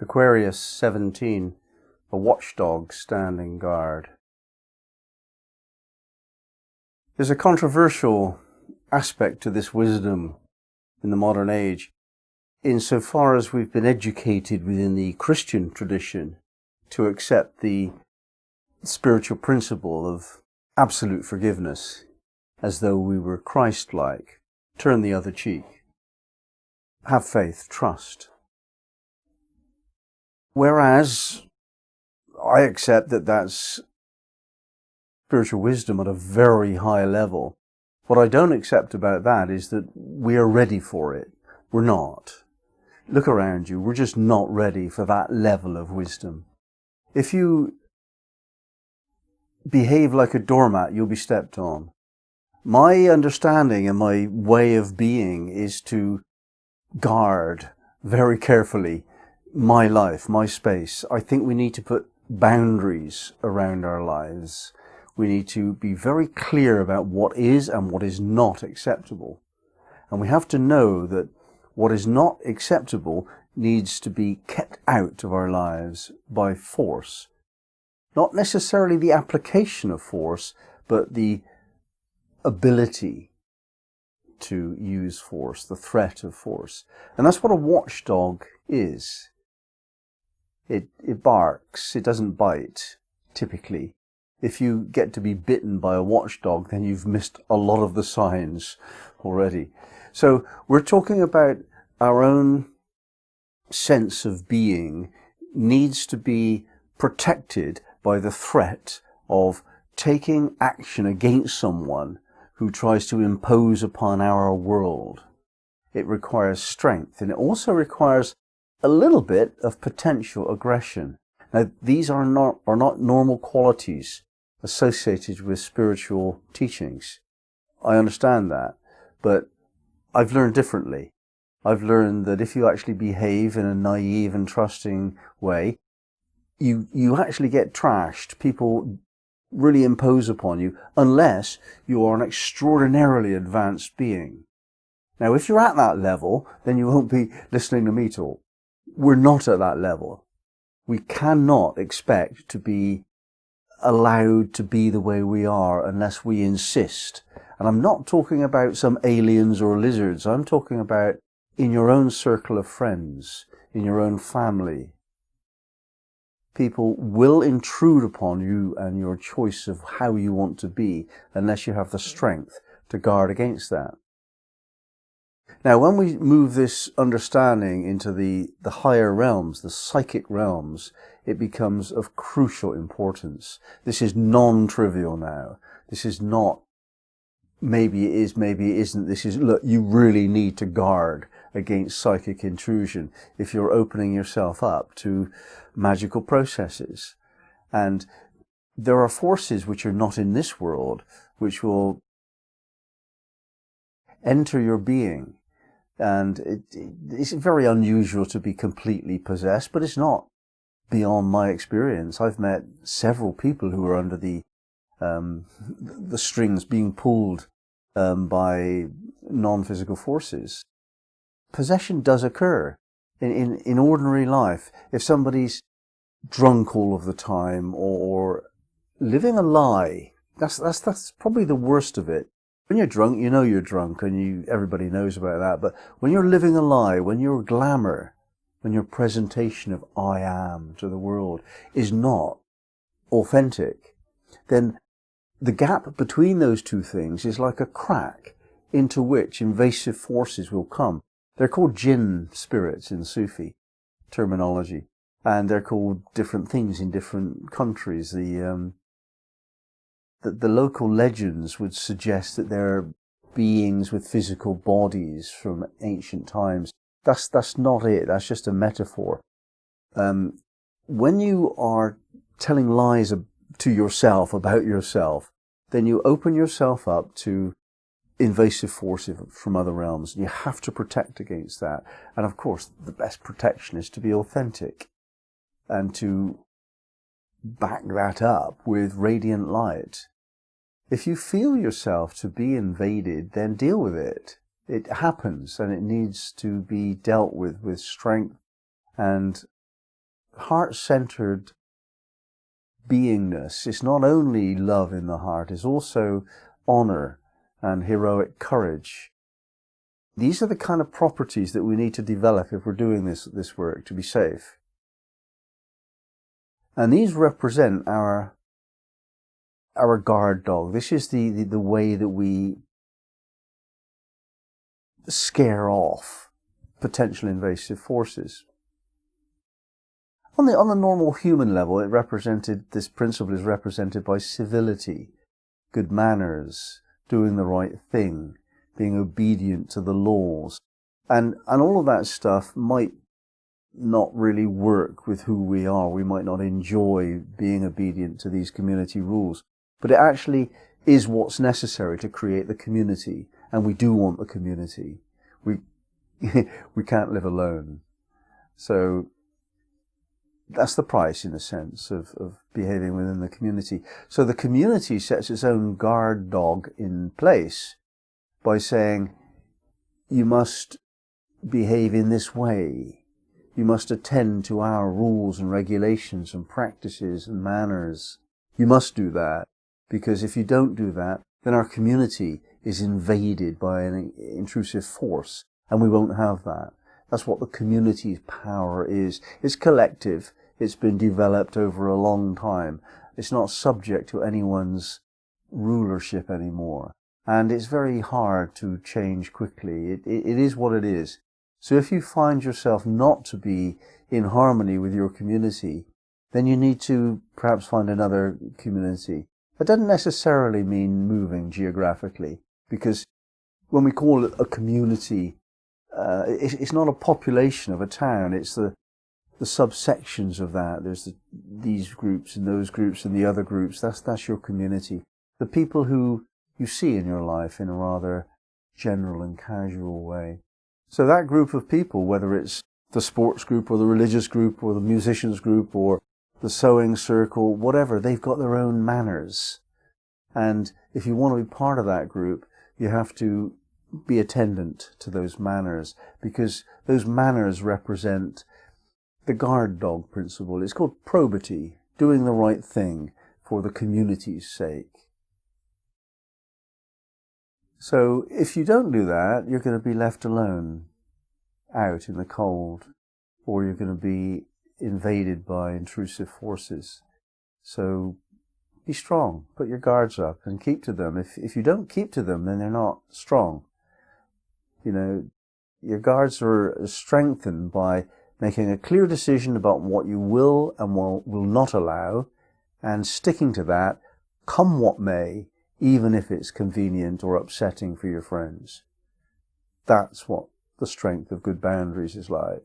Aquarius 17, a watchdog standing guard. There's a controversial aspect to this wisdom in the modern age, insofar as we've been educated within the Christian tradition to accept the spiritual principle of absolute forgiveness, as though we were Christ-like. Turn the other cheek. Have faith, trust. Whereas I accept that that's spiritual wisdom at a very high level. What I don't accept about that is that we are ready for it. We're not. Look around you. We're just not ready for that level of wisdom. If you behave like a doormat, you'll be stepped on. My understanding and my way of being is to guard very carefully my life, my space. I think we need to put boundaries around our lives. We need to be very clear about what is and what is not acceptable. And we have to know that what is not acceptable needs to be kept out of our lives by force. Not necessarily the application of force, but the ability to use force, the threat of force. And that's what a watchdog is. It barks, it doesn't bite, typically. If you get to be bitten by a watchdog, then you've missed a lot of the signs already. So we're talking about our own sense of being needs to be protected by the threat of taking action against someone who tries to impose upon our world. It requires strength, and it also requires a little bit of potential aggression. Now, these are not normal qualities associated with spiritual teachings. I understand that, but I've learned differently. I've learned that if you actually behave in a naive and trusting way, you actually get trashed. People really impose upon you unless you are an extraordinarily advanced being. Now, if you're at that level, then you won't be listening to me talk. We're not at that level. We cannot expect to be allowed to be the way we are unless we insist. And I'm not talking about some aliens or lizards. I'm talking about in your own circle of friends, in your own family. People will intrude upon you and your choice of how you want to be unless you have the strength to guard against that. Now, when we move this understanding into the higher realms, the psychic realms, it becomes of crucial importance. This is non-trivial now. This is not maybe it is, maybe it isn't. This is, look, you really need to guard against psychic intrusion if you're opening yourself up to magical processes. And there are forces which are not in this world, which will enter your being. And it's very unusual to be completely possessed, but it's not beyond my experience. I've met several people who are under the strings being pulled by non-physical forces. Possession does occur in ordinary life. If somebody's drunk all of the time or living a lie, that's probably the worst of it. When you're drunk, you know you're drunk, and everybody knows about that. But when you're living a lie, when your glamour, when your presentation of I am to the world is not authentic, then the gap between those two things is like a crack into which invasive forces will come. They're called jinn spirits in Sufi terminology, and they're called different things in different countries. The local legends would suggest that they're beings with physical bodies from ancient times. That's not it. That's just a metaphor. When you are telling lies to yourself about yourself, then you open yourself up to invasive force from other realms. You have to protect against that. And of course, the best protection is to be authentic and to back that up with radiant light. If you feel yourself to be invaded, then deal with it. It happens, and it needs to be dealt with strength and heart-centered beingness is not only love in the heart, it's also honor and heroic courage. These are the kind of properties that we need to develop if we're doing this work to be safe. And these represent our guard dog. This is the way that we scare off potential invasive forces. On the normal human level, this principle is represented by civility, good manners, doing the right thing, being obedient to the laws. And all of that stuff might not really work with who we are. We might not enjoy being obedient to these community rules. But it actually is what's necessary to create the community. And we do want the community. We can't live alone. So that's the price, in a sense, of behaving within the community. So the community sets its own guard dog in place by saying, you must behave in this way. You must attend to our rules and regulations and practices and manners. You must do that, because if you don't do that, then our community is invaded by an intrusive force, and we won't have that. That's what the community's power is. It's collective. It's been developed over a long time. It's not subject to anyone's rulership anymore. And it's very hard to change quickly. It is what it is. So if you find yourself not to be in harmony with your community, then you need to perhaps find another community. That doesn't necessarily mean moving geographically, because when we call it a community, it's not a population of a town. It's the subsections of that. There's these groups and those groups and the other groups. That's your community. The people who you see in your life in a rather general and casual way. So that group of people, whether it's the sports group or the religious group or the musicians group or the sewing circle, whatever, they've got their own manners. And if you want to be part of that group, you have to be attendant to those manners, because those manners represent the guard dog principle. It's called probity, doing the right thing for the community's sake. So if you don't do that, you're going to be left alone, out in the cold, or you're going to be invaded by intrusive forces. So be strong, put your guards up and keep to them. If you don't keep to them, then they're not strong. You know, your guards are strengthened by making a clear decision about what you will and will not allow, and sticking to that, come what may, even if it's convenient or upsetting for your friends. That's what the strength of good boundaries is like.